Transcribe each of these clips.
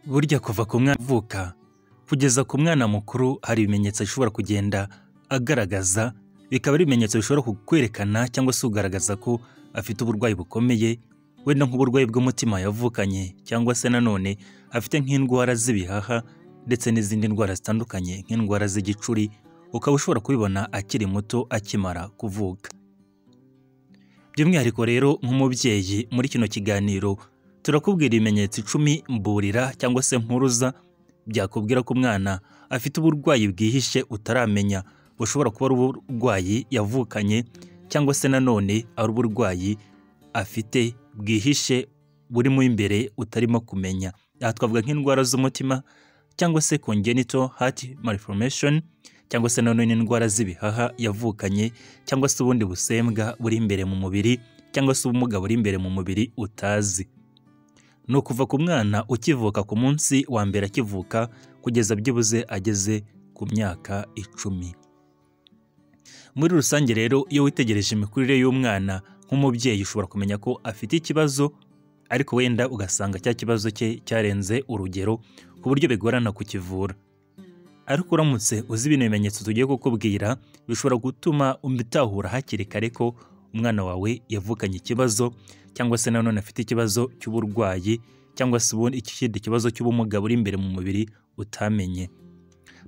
Burya kuva ku mwana uvuka kugeza ku mwana mukuru hari ibimenyetso ashobora kugenda agaragaza, bikaba ari ibimenyetso bishobora kukwerekana cyangwa se kugaragaza ko afite uburwayi bukomeye, wenda nk'uburwayi bw'umutima yavukanye, cyangwa se nanone afite nk'indwara z'ibihaha ndetse n'izindi ndwara zitandukanye nk'indwara z'igicuri, ukaba ushobora kubibona akiri muto akimara kuvuka. By'umwihariko rero nk'umubyeyi muri kino kiganiro turakubwira ibimenyetso 10 mburira cyangwa se mpuruza byakubwira ko umwana afite uburwayi bwihishe utaramenya, bushobora kuba ari uburwayi yavukanye cyangwa se nanone ari uburwayi afite bwihishe burimo imbere utarimo kumenya. Aha twavuga nk'indwara z'umutima cyangwa se congenital heart malformation, cyangwa se nanone indwara z'ibihaha yavukanye, cyangwa se ubundi busembwa buri imbere mu mubiri, cyangwa se ubumuga buri imbere mu mubiri utazi. Ni ukuva ku mwana ukivuka ku munsi wa mbere akivuka kugeza byibuze ageze ku myaka 10. Muri rusange rero iyo witegereje imikurire y'umwana nk'umubyeyi ushobora kumenya ko afite ikibazo, ariko wenda ugasanga cya kibazo cye cyarenze urugero ku buryo bigorana kukivura. Ariko uramutse uzi ibintu bimenyetso tugiye kukubwira, bishobora gutuma ubitahura hakiri kare ko umwana wawe yavukanye ikibazo, cyangwa se nanone afite ikibazo cy'uburwayi, cyangwa se ubundi ikindi kibazo cy'ubumuga buri imbere mu mubiri utamenye.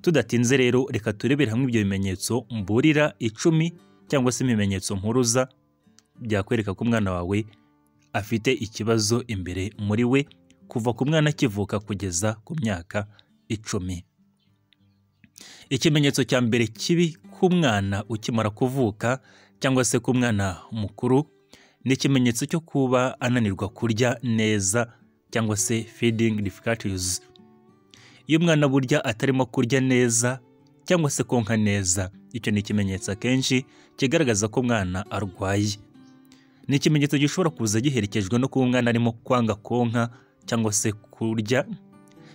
Tudatinze rero reka turebere hamwe ibyo bimenyetso mburira 10 cyangwa se ibimenyetso mpuruza byakwereka ko umwana wawe afite ikibazo imbere muri we kuva ku mwana akivuka kugeza ku myaka 10. Ikimenyetso cya mbere kibi ku mwana ukimara kuvuka cyangwa se ku mwana mukuru ni ikimenyetso cyo kuba ananirwa kurya neza cyangwa se feeding difficulties. Iyo umwana burya atarimo kurya neza cyangwa se konka neza, icyo ni ikimenyetso akenshi kigaragaza ko umwana arwaye. Ni ikimenyetso gishobora kuza giherekejwe no kuba umwana arimo kwanga konka cyangwa se kurya,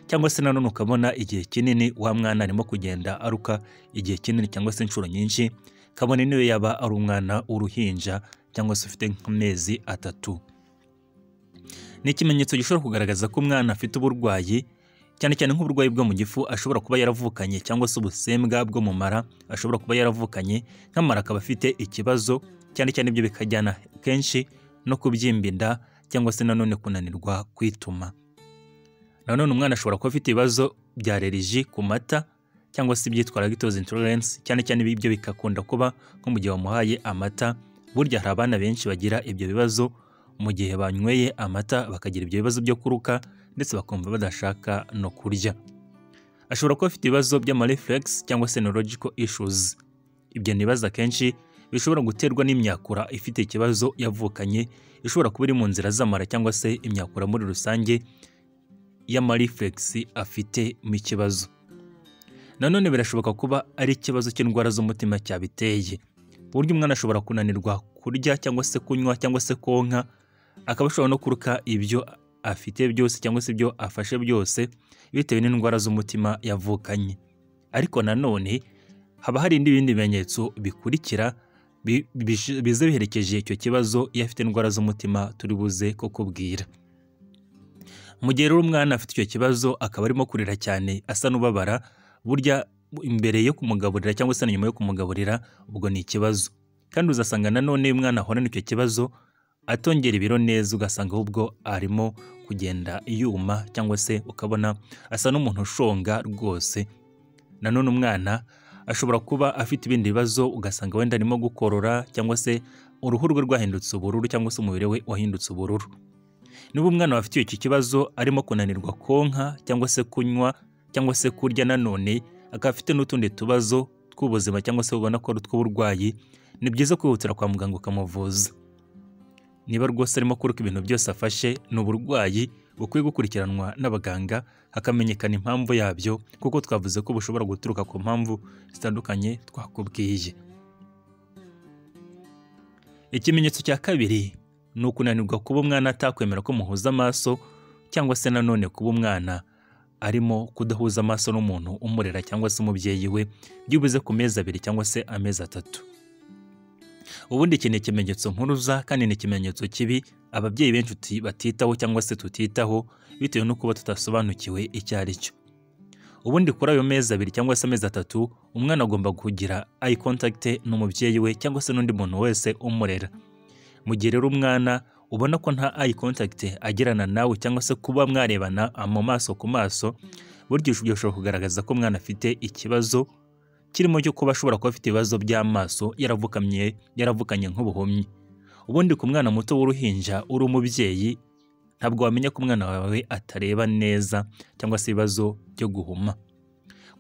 cyangwa se nanone ukabona igihe kinini wa mwana arimo kugenda aruka igihe kinini cyangwa se inshuro nyinshi, kabone niyo yaba ari umwana w'uruhinja cyangwa se ufite nk'amezi 3. Ni ikimenyetso gishobora kugaragaza ko umwana afite uburwayi, cyane cyane nk'uburwayi bwo mu gifu ashobora kuba yaravukanye, cyangwa se ubusembwa bwo mu mara ashobora kuba yaravukanye, nk'amara akaba afite ikibazo, cyane cyane ibyo bikajyana kenshi no kubyimba inda cyangwa se nanone kunanirwa kwituma. Nanone umwana ashobora kuba afite ibibazo bya allergie ku mata cyangwa se ibyitwa lactose intolerance, cyane cyane ibyo bikakunda kuba nko mu gihe wamuhaye amata. Burya hari abana benshi bagira ibyo bibazo mu gihe banyweye amata, bakagira ibyo bibazo byo kuruka ndetse bakumva badashaka no kurya. Ashobora kuba afite ibibazo by'amareflex cyangwa se neurological issues. Ibyo nibaza kenshi bishobora guterwa n'imyakura ifite ikibazo yavukanye, ishobora kuba iri mu nzira z'amara cyangwa se imyakura muri rusange y'amareflex afite mu kibazo. Nanone birashoboka kuba ari ikibazo cy'indwara z'umutima cyabiteye. Burya umwana ashobora kunanirwa kurya cyangwa se kunywa cyangwa se konka, akaba ashobora no kuruka ibyo afite byose cyangwa se ibyo afashe byose bitewe n'indwara z'umutima yavukanye. Ariko nanone haba hari ibindi bimenyetso bikurikira bize biherekeje icyo kibazo iyo afite indwara z'umutima turi buze kukubwira. Mu gihe rero umwana afite icyo kibazo akaba arimo kurira cyane asa n'ubabara, burya imbere yo kumugaburira cyangwa se nyuma yo kumugaburira ubwo ni ikibazo. Kandi uzasanga nanone umwana ahorana icyo kibazo atongera ibiro neza, ugasanga ahubwo arimo kugenda yuma cyangwa se ukabona asa n'umuntu ushonga rwose. Nanone umwana ashobora kuba afite ibindi bibazo, ugasanga wenda arimo gukorora cyangwa se uruhu rwe rwahindutse ubururu cyangwa se umubiri we wahindutse ubururu. Niba umwana afite iki kibazo arimo kunanirwa konka cyangwa se kunywa cyangwa se kurya, nanone akaba afite n'utundi tubazo tw'ubuzima cyangwa se ubona ko ari tw'uburwayi, ni byiza kwihutira kwa muganga ukamuvuza. Niba rwose arimo kuruka ibintu byose afashe, ni uburwayi bukwiye gukurikiranwa n'abaganga hakamenyekana impamvu yabyo, kuko twavuze ko bushobora guturuka ku mpamvu zitandukanye twakubwiye. Ikimenyetso cya kabiri ni ukunanirwa kuba umwana atakwemera ko muhuza amaso, cyangwa se nanone kuba umwana arimo kudahuza amaso n'umuntu umurera cyangwa se umubyeyi we, byibuze ku mezi 2 cyangwa se amezi 3. Ubundi iki ni ikimenyetso mpuruza kandi ni ikimenyetso kibi ababyeyi benshi batitaho cyangwa se tutitaho bitewe no kuba tutasobanukiwe icyo ari cyo. Ubundi kuri ayo mezi 2 cyangwa se amezi 3 umwana agomba kugira eye contact n'umubyeyi we cyangwa se n'undi muntu wese umurera. Mu gihe rero umwana ubona ko nta eye contact agirana nawe cyangwa se kuba mwarebana mu maso ku maso, buryo ushobora kugaragaza ko umwana afite ikibazo kirimo cyo kuba ashobora kuba afite ibibazo by'amaso yaravukanye nk'ubuhumyi. Ubundi ku mwana muto w'uruhinja uri umubyeyi ntabwo wamenya ko umwana wawe atareba neza cyangwa se ibibazo byo guhuma.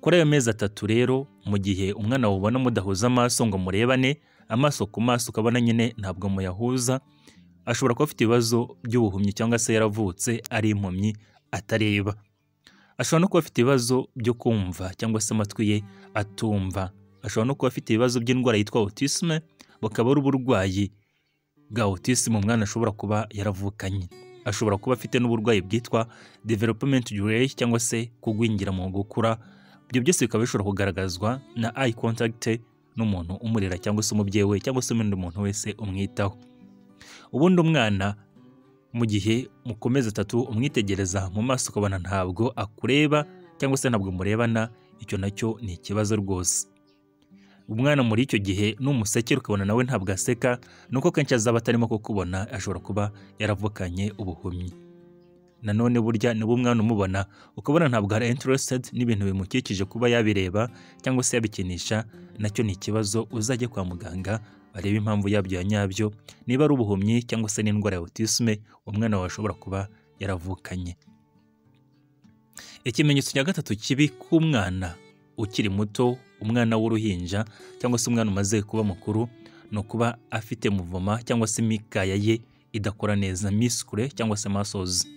Kuri ayo mezi 3 rero mu gihe umwana wubona mudahuza amaso ngo murebane amaso ku maso ukabona nyine ntabwo muyahuza, ashobora kuba afite ibibazo by'ubuhumyi cyangwa se yaravutse ari impumyi atareba. Ashobora no kuba afite ibibazo byo kumva cyangwa se amatwi ye atumva. Ashobora no kuba afite ibibazo by'indwara yitwa autisme, bukaba ari uburwayi bwa autisme umwana ashobora kuba yaravukanye. Ashobora kuba afite n'uburwayi bwitwa development delay cyangwa se kugwingira mu gukura. Ibyo byose bikaba bishobora kugaragazwa na eye contact n'umuntu umurera cyangwa se umubyeyi we cyangwa se undi muntu wese umwitaho. Ubundi umwana mu gihe mukomeza 3 umwitegereza mu maso ukabona ntabwo akureba cyangwa se ntabwo murebana, icyo nacyo ni ikibazo rwose. Umwana muri icyo gihe n'umusekera ukabona nawe ntabwo aseka, nuko kenshi azaba atarimo kukubona, ashobora kuba yaravukanye ubuhumyi. Nanone burya niba umwana umubona ukabona ntabwo ari interested n'ibintu bimukikije kuba yabireba cyangwa se yabikinisha, nacyo ni ikibazo. Uzajye kwa muganga barebe impamvu yabyo ya nyabyo, niba ari ubuhumyi cyangwa se n'indwara ya autisme umwana wawe ashobora kuba yaravukanye. Ikimenyetso cya gatatu kibi k'umwana ukiri muto, umwana w'uruhinja cyangwa se umwana umaze kuba mukuru, no kuba afite muvoma cyangwa se imikaya ye idakora neza, muscle cyangwa se muscles.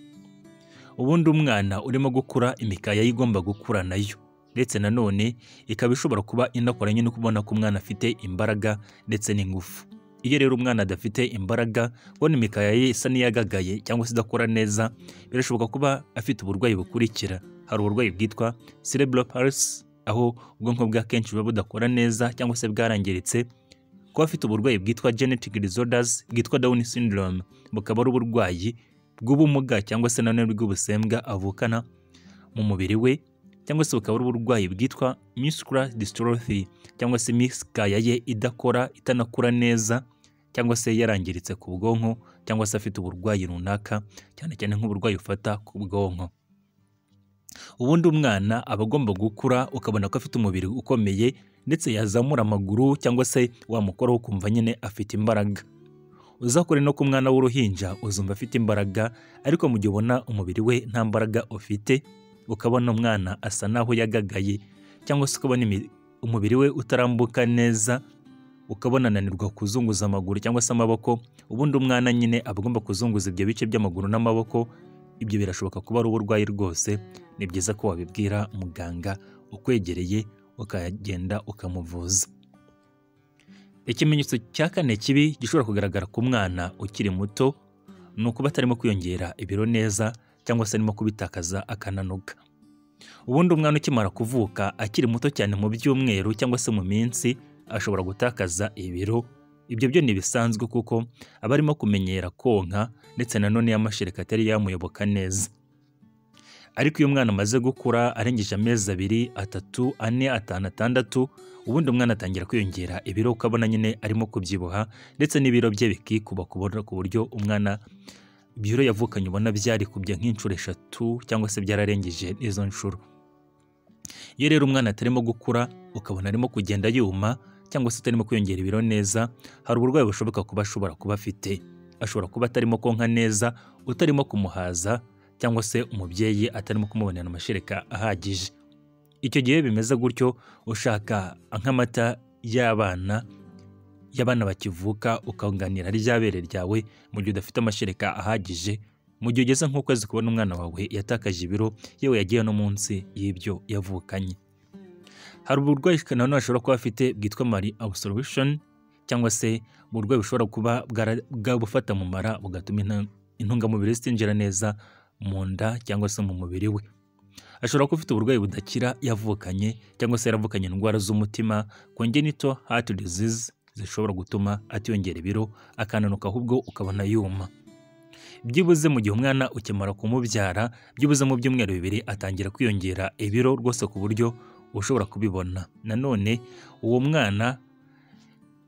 Ubundi umwana urimo gukura imikaya ye igomba gukura nayo, ndetse nanone ikaba ishobora kuba inakoranye no kubona ko umwana afite imbaraga ndetse n'ingufu. Iyo rero umwana adafite imbaraga, ubona imikaya ye isa n'iyagagaye cyangwa se idakora neza, birashoboka kuba afite uburwayi bukurikira. Hari uburwayi bwitwa cerebral palsy, aho ubwonko bwa kenshi buba budakora neza cyangwa se bwarangiritse. Kuba afite uburwayi bwitwa genetic disorders bwitwa Down syndrome, bukaba ari uburwayi bw'ubumuga cyangwa se nanone bw'ubusembwa avukana mu mubiri we, cyangwa se bukaba ari uburwayi bwitwa muscular dystrophy cyangwa se imikaya ye idakora itanakura neza cyangwa se yarangiritse ku bwonko, cyangwa se afite uburwayi runaka cyane cyane nk'uburwayi ufata ku bwonko. Ubundi umwana aba agomba gukura ukabona ko afite umubiri ukomeye, ndetse yazamura amaguru cyangwa se wamukoraho ukumva nyine afite imbaraga. Uzakore no ku mwana w'uruhinja uzumva afite imbaraga, ariko mu gihe ubona umubiri we nta mbaraga ufite, ukabona umwana asa naho yagagaye cyangwa se ukabona umubiri we utarambuka neza, ukabona ananirwa kuzunguza amaguru cyangwa se amaboko, ubundi umwana nyine aba agomba kuzunguza ibyo bice by'amaguru n'amaboko. Ibyo birashoboka kuba ari uburwayi rwose. Ni byiza ko wabibwira muganga ukwegereye ukagenda ukamuvuza. Ikimenyetso cya 4 kibi gishobora kugaragara ku mwana ukiri muto, ni ukuba atarimo kwiyongera ibiro neza cyangwa se arimo kubitakaza akananuka. Ubundi umwana ukimara kuvuka akiri muto cyane mu byumweru cyangwa se mu minsi ashobora gutakaza ibiro. Ibyo byo ni bisanzwe kuko aba arimo kumenyera konka, ndetse nanone y'amashereka atari yamuyoboka neza. Ariko iyo umwana amaze gukura arengeje amezi 2, 3, 4, 5, 6, ubundi umwana atangira kwiyongera ibiro, ukabona nyine arimo kubyibuha, ndetse n'ibiro bye bikikuba ku buryo umwana ibiro yavukanye ubona byari kubye nk'inshuro 3 cyangwa se byararengeje izo nshuro. Iyo rero umwana atarimo gukura ukabona arimo kugenda yuma cyangwa se atarimo kwiyongera ibiro neza, hari uburwayi bushoboka kuba ashobora kuba afite. Ashobora kuba atarimo konka neza, utarimo kumuhaza, cyangwa se umubyeyi atarimo kumubonera amashereka ahagije. Icyo gihe bimeze gutyo, ushaka nk'amata y'abana bakivuka ukanganira ryabere ryawe mu gihe udafite amashereka ahagije, mu gihe ugeze nk'ukwezi kubona umwana wawe yatakaje ibiro, yewe yagiye no munsi y'ibyo yavukanye. Hari uburwayi nanone ashobora kuba afite bwitwa malabsorption, cyangwa se uburwayi bushobora kuba bwabufata mu mara bugatuma intungamubiri zitinjira neza mu nda cyangwa se mu mubiri we. Ashobora kuba afite uburwayi budakira yavukanye, cyangwa se yaravukanye indwara z'umutima, congenital heart disease, zishobora gutuma atiyongera ibiro akananuka ahubwo ukabona yuma. Byibuze mu gihe umwana ukimara kumubyara, byibuze mu byumweru 2 atangira kwiyongera ibiro rwose ku buryo ushobora kubibona. Nanone uwo mwana,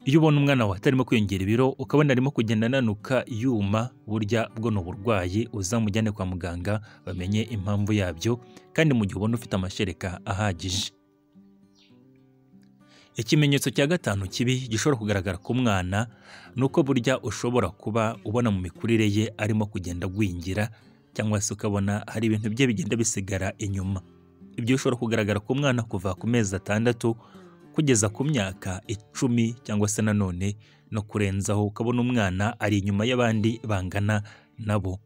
iyo ubona umwana wawe atarimo kwiyongera ibiro ukabona arimo kugenda ananuka yuma, burya bwo ni uburwayi, uzamujyane kwa muganga bamenye impamvu yabyo, kandi mu gihe ubona ufite amashereka ahagije. Ikimenyetso cya 5 kibi gishobora kugaragara ku mwana ni uko burya ushobora kuba ubona mu mikurire ye arimo kugenda gwingira, cyangwa se ukabona hari ibintu bye bigenda bisigara inyuma. Ibyo bishobora kugaragara ku mwana kuva ku mezi 6 kugeza ku myaka 10 cyangwa se nanone no kurenzaho, ukabona umwana ari inyuma y'abandi bangana nabo.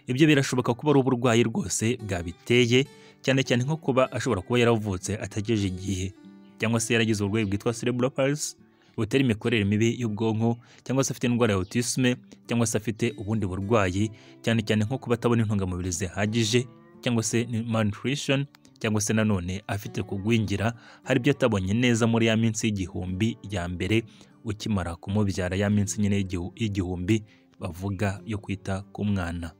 Ibyo birashoboka kuba ari uburwayi rwose bwabiteye, cyane cyane nko kuba ashobora kuba yaravutse atageje igihe, cyangwa se yaragize uburwayi bwitwa cerebral palsy butera imikorere mibi y'ubwonko, cyangwa se afite indwara ya autisme, cyangwa se afite ubundi burwayi, cyane cyane nko kuba atabona intungamubiri zihagije, cyangwa se malnutrition, cyangwa se nanone afite kugwingira, hari ibyo atabonye neza muri ya minsi y'igihumbi ya mbere ukimara kumubyara, ya minsi nyine y'igihumbi bavuga yo kwita ku mwana.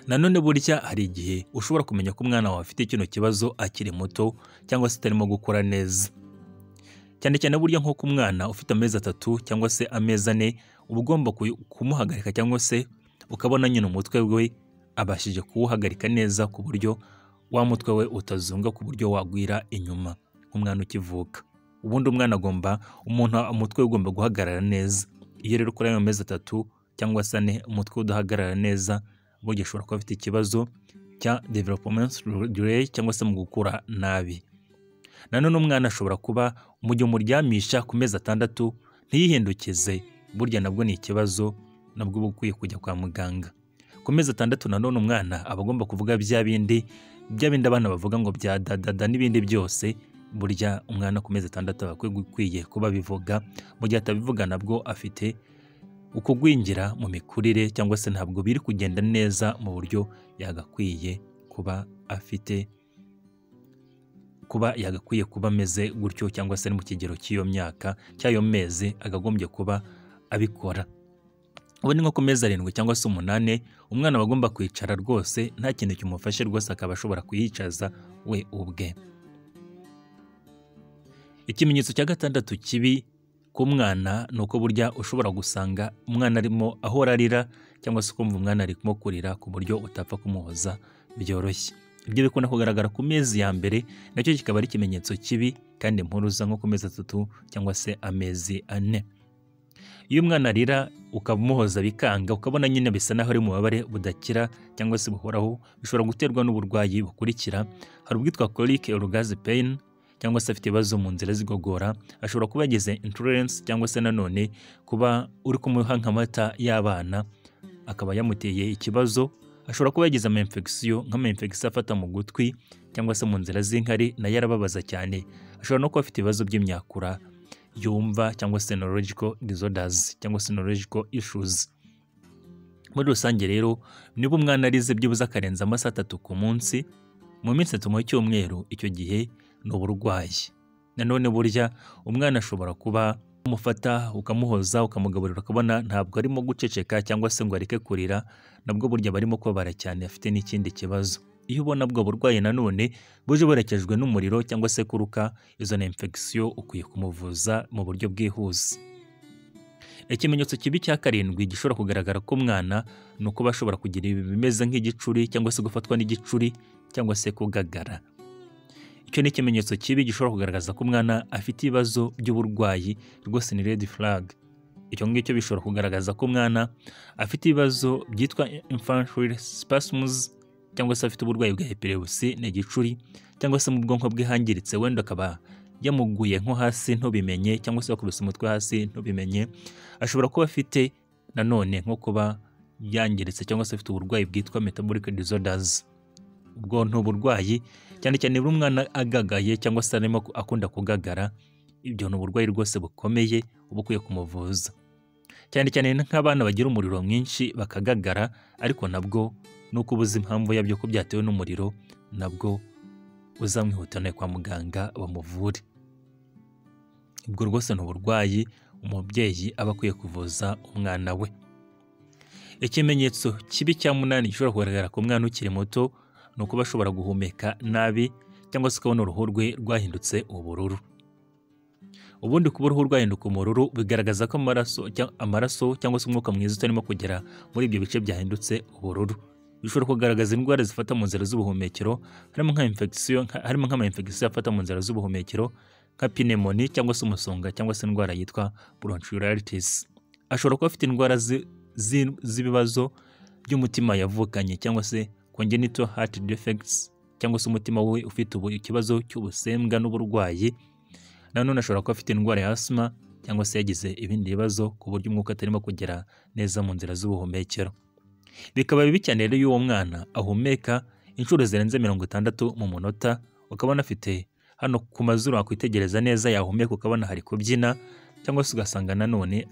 Nanone burya hari igihe ushobora kumenya ko umwana wawe afite kino kibazo akiri muto, cyangwa se atarimo gukura neza. Cyane cyane burya nko ku mwana ufite amezi 3 cyangwa se amezi 4, uba ugomba kumuhagarika, cyangwa se ukabona nyine umutwe we abashije kuwuhagarika neza ku buryo wa mutwe we utazunga, ku buryo wagwira inyuma nk'umwana ukivuka. Ubundi umwana umutwe we ugomba guhagarara neza. Iyo rero kuri ayo mezi 3 cyangwa se 4 umutwe udahagarara neza, burya ashobora kuba afite ikibazo cya developmental delay, cyangwa se mu gukura nabi. Nanone umwana ashobora kuba mu gihe umuryamisha ku mezi 6 ntiyihindukize, burya nabwo ni ikibazo, nabwo uba ukwiye kujya kwa muganga. Ku mezi 6 nanone umwana aba agomba kuvuga bya bindi abana bavuga ngo bya dada n'ibindi byose, burya umwana ku mezi 6 aba akwiye kuba bivuga, mu gihe atabivuga nabwo afite ukugwingira mu mikurire, cyangwa se ntabwo biri kugenda neza mu buryo yagakwiye kuba afite, yagakwiye kuba ameze gutyo, cyangwa se ari mu kigero cy'iyo myaka cy'ayo mezi agagombye kuba abikora. Ubu ni nko ku mezi 7 cyangwa se 8 umwana aba agomba kwicara rwose, nta kintu kimufashe rwose akaba ashobora kuyicaza we ubwe. Ikimenyetso cya 6 kibi ku mwana ni uko burya ushobora gusanga umwana arimo ahora arira, cyangwa se ukumva umwana arimo kurira ku buryo utapfa kumuhoza byoroshye. Ibyo bikunda kugaragara ku mezi ya mbere, nacyo kikaba ari ikimenyetso kibi kandi impuruza nko ku mezi 3 cyangwa se amezi 4. Iyo umwana arira ukamuhoza bikanga, ukabona nyine bisa naho ari mu bubabare budakira cyangwa se buhoraho, bishobora guterwa n'uburwayi bukurikira. Hari ubwitwa colic orgas pain, cyangwa se afite ibibazo mu nzira z'igogora, ashobora kuba yagize intolerance, cyangwa se nanone kuba uri kumuha nk'amata y'abana akaba yamuteye ikibazo. Ashobora kuba yagize infection nk'ama-infection afata mu gutwi cyangwa se mu nzira z'inkari, nayo arababaza cyane. Ashobora no kuba afite ibibazo by'imyakura yumva, cyangwa se neurological disorders cyangwa se neurological issues. Muri rusange rero, niba umwana arize byibuze akarenza amasaha 3 ku munsi mu minsi 3 mu cyumweru, icyo gihe ni uburwayi. Nanone burya umwana ashobora kuba umufata ukamuhoza ukamugaburira, ukabona ntabwo arimo guceceka cyangwa se ngo areke kurira, nabwo burya barimo kubabara cyane, afite n'ikindi kibazo. Iyo ubona bwo burwayi nanone buje burekejwe n'umuriro cyangwa se kuruka, izo na infection ukwiye kumuvuza mu buryo bwihuse. Ikimenyetso kibi cya 7 gishobora kugaragara ko umwana ni uko bashobora kugira ibimeze nk'igicuri, cyangwa se gufatwa n'igicuri, cyangwa se kugagara. Icyo ni ikimenyetso kibi gishobora kugaragaza ko umwana afite ibibazo by'uburwayi, rwose ni red flag. Icyo ngicyo bishobora kugaragaza ko umwana afite ibibazo byitwa infantile spasms, cyangwa se afite uburwayi bwa epilepsy n'igicuri, cyangwa se mu bwonko bwe hangiritse, wenda akaba yamuguye nko hasi ntubimenye, cyangwa se yakubise umutwe hasi ntubimenye. Ashobora kuba afite nanone nko kuba yangiritse, cyangwa se afite uburwayi bwitwa metabolic disorders. Ubwo ni uburwayi cyane cyane buri umwana agagaye, cyangwa se arimo akunda kugagara. Ibyo ni uburwayi rwose bukomeye uba ukwiye kumuvuza, cyane cyane nk'abana bagira umuriro mwinshi bakagagara, ariko nabwo nuko ubuze impamvu yabyo ko byatewe n'umuriro, nabwo uzamwihutana kwa muganga bamuvure. ubwo rwose ni uburwayi umubyeyi aba akwiye kuvuza umwana we. Ikimenyetso kibi cya munani gishobora kugaragara ku mwana ukiri muto ni ukuba ashobora guhumeka nabi cyangwa se ukabona uruhu rwe rwahindutse ubururu. Ubundi kuba uruhu rwahinduka ubururu bigaragaza ko amaraso cyangwa se umwuka mwiza utarimo kugera muri ibyo bice byahindutse ubururu. Bishobora kugaragaza indwara zifata mu nzira z'ubuhumekero harimo nk'ama-infection afata mu nzira z'ubuhumekero nka pneumonia cyangwa se umusonga cyangwa se indwara yitwa bronchiolitis. Ashobora kuba afite indwara z'ibibazo by'umutima yavukanye cyangwa se congenital heart defects cyangwa se umutima we ufite ikibazo cy'ubusembwa n'uburwayi. Nanone ashobora kuba afite indwara ya asima cyangwa se yagize ibindi bibazo ku buryo umwuka atarimo kugera neza mu nzira z'ubuhumekero. Bikaba bibi cyane rero iyo uwo mwana ahumeka inshuro zirenze 60 mu munota, ukabona afite hano ku mazuru wakwitegereza neza yahumeka ukabona hari kubyina, cyangwa se ugasanga nanone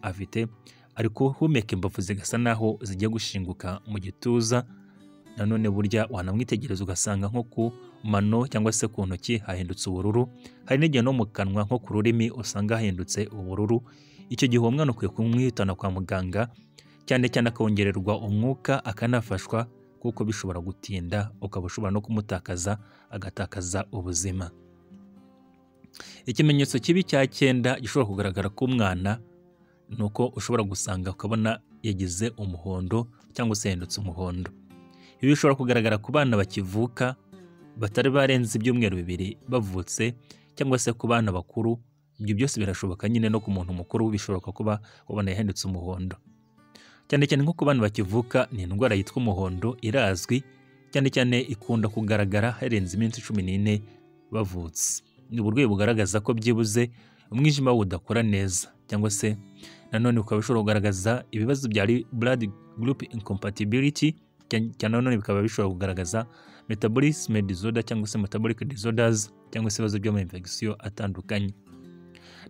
ari kuhumeka imbavu zigasa naho zigiye gushinguka mu gituza. Nanone burya wanamwitegereza ugasanga nko ku mano cyangwa se ku ntoki hahindutse ubururu, hari n'igihe no mu kanwa nko ku rurimi usanga hahindutse ubururu. Icyo gihe uwo mwana ukwiye kumwihutana kwa muganga, cyane cyane akongererwa umwuka akanafashwa, kuko bishobora gutinda ukaba ushobora no kumutakaza agatakaza ubuzima. Ikimenyetso kibi cya 9 gishobora kugaragara ku mwana ni uko ushobora gusanga ukabona yagize umuhondo cyangwa se yahindutse umuhondo. Ibi bishobora kugaragara ku bana bakivuka batari barenze ibyumweru 2 bavutse, cyangwa se ku bana bakuru. Ibyo byose birashoboka nyine, no ku muntu mukuru bishoboka kuba ubona yahindutse umuhondo. Cyane cyane nko ku bana bakivuka ni indwara yitwa umuhondo irazwi, cyane cyane ikunda kugaragara harenze iminsi 14 bavutse. Ni uburwayi bugaragaza ko byibuze umwijima udakora neza, cyangwa se nanone ukaba ushobora kugaragaza ibibazo bya blood group incompatibility, cyane nanone bikaba bishobora kugaragaza metabolism disorder cyangwa se metabolic disorders, cyangwa se ibibazo by'ama-infection atandukanye.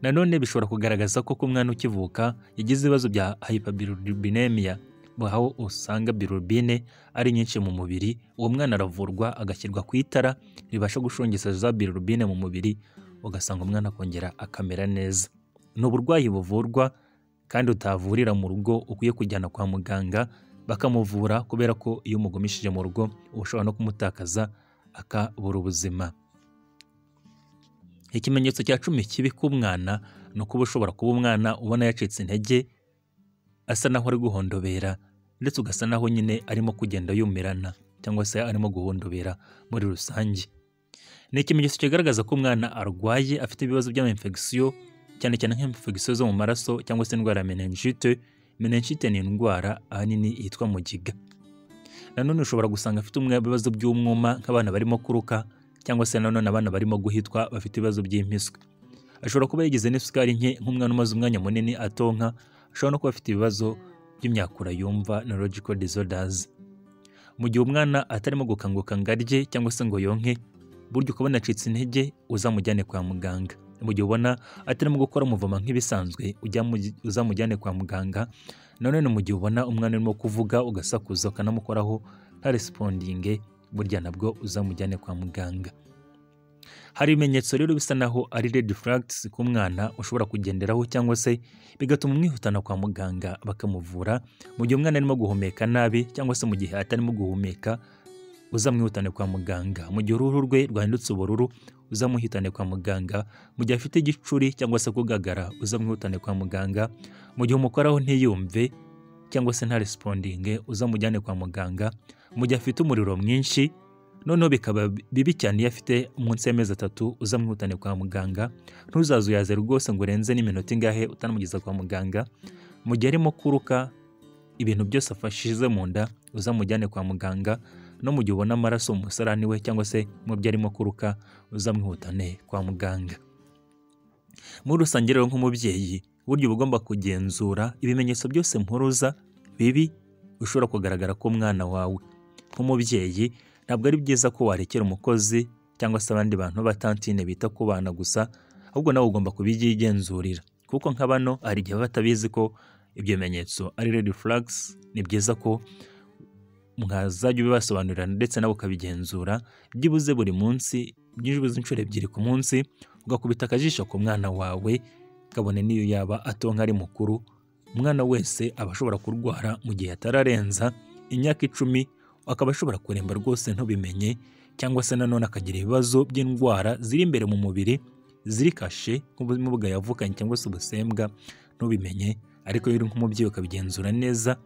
Nanone bishobora kugaragaza ko ku mwana ukivuka yagize ibibazo bya hyperbilirubinemia, aho usanga bilirubine ari nyinshi mu mubiri. Uwo mwana aravurwa agashyirwa ku itara ribasha gushongeza za bilirubine mu mubiri, ugasanga umwana akongera akamera neza. Ni uburwayi buvurwa kandi utavurira mu rugo, ukwiye kujyana kwa muganga bakamuvura, kubera ko iyo umugumishije mu rugo ushobora no kumutakaza akabura ubuzima. Ikimenyetso cya 10 kibi ku mwana ni ukuba ushobora kuba umwana ubona yacitse intege, asa naho ari guhondobera, ndetse ugasa naho nyine arimo kugenda yumirana, cyangwa se arimo guhondobera muri rusange. Ni ikimenyetso kigaragaza ko umwana arwaye, afite ibibazo by'ama-infection, cyane cyane nk'infection zo mu maraso cyangwa se indwara ya meningite. Meningite ni indwara ahanini yitwa mugiga. Nanone ushobora gusanga afite ibibazo by'umwuma nk'abana barimo kuruka, cyangwa se nanone abana barimo guhitwa bafite ibibazo by'impiswi. Ashobora kuba yagize n'isukari nke nk'umwana umaze umwanya munini atonka. Ashobora no kuba afite ibibazo by'imyakura yumva, neurological disorders. Mu gihe umwana atarimo gukanguka ngo arye cyangwa se ngo yonke, buryo ukabona acitse intege, uzamujyane kwa muganga. Mu gihe ubona atarimo gukora umuvoma nk'ibisanzwe, uzamujyane kwa muganga. Nanone mu gihe ubona umwana arimo kuvuga ugasakuza ukanamukoraho nta responding, burya nabwo uzamujyane kwa muganga. Hari ibimenyetso rero bisa naho ari red flags ku mwana ushobora kugenderaho, cyangwa se bigatuma umwihutana kwa muganga bakamuvura. Mu gihe umwana arimo guhumeka nabi, cyangwa se mu gihe atarimo guhumeka, uzamwihutane kwa muganga. Mu gihe uruhu rwe rwahindutse ubururu, uzamuhitane kwa muganga. Mu gihe afite igicuri cyangwa se kugagara, uzamwihutane kwa muganga. Mu gihe umukoraho ntiyumve cyangwa se nta responding, uzamujyane kwa muganga. Mu gihe afite umuriro mwinshi, noneho bikaba bibi cyane iyo afite munsi y'amezi 3, uzamwihutane kwa muganga. Ntuzazuyaze rwose ngo urenze n'iminota ingahe utanamugeza kwa muganga. Mu gihe arimo kuruka, ibintu byose afashize mu nda, uzamujyane kwa muganga. No mu gihe ubona amaraso mu musarani we cyangwa se mu byo arimo kuruka, uzamwihutane kwa muganga. Muri rusange rero nk'umubyeyi, buryo ugomba kugenzura ibimenyetso byose mpuruza bibi ushobora kugaragara ko umwana wawe. Nk'umubyeyi ntabwo ari byiza ko warekera umukozi cyangwa se abandi bantu batantine bita ku bana gusa, ahubwo nawe ugomba kubyigenzurira, kuko nk'abano hari igihe batabizi ko ibyo bimenyetso ari red flags. Ni byiza ko mwazajya ubibasobanurira ndetse nabo ukabigenzura byibuze buri munsi, byibuze inshuro 2 ku munsi, ugakubita akajisho ku mwana wawe kabone n'iyo yaba atonka ari mukuru. Umwana wese aba ashobora kurwara mu gihe atararenza imyaka 10, akaba ashobora kuremba rwose ntubimenye, cyangwa se nanone akagira ibibazo by'indwara ziri imbere mu mubiri ziri kashe nk'ubumuga yavukanye cyangwa se ubusembwa ntubimenye. Ariko iyo uri nk'umubyeyi ukabigenzura neza,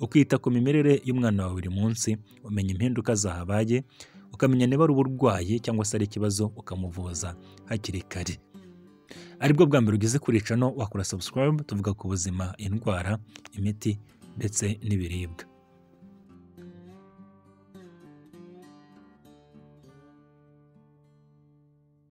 ukita ku mimerere y'umwana wawe buri munsi, umenya impinduka zahabaye, ukamenya niba ari uburwayi cyangwa se ari ikibazo, ukamuvuza hakiri kare. Aribwo bwa mbere ugeze kuri channel, wakora subscribe. Tuvuga ku buzima, indwara, imiti ndetse n'ibiribwa.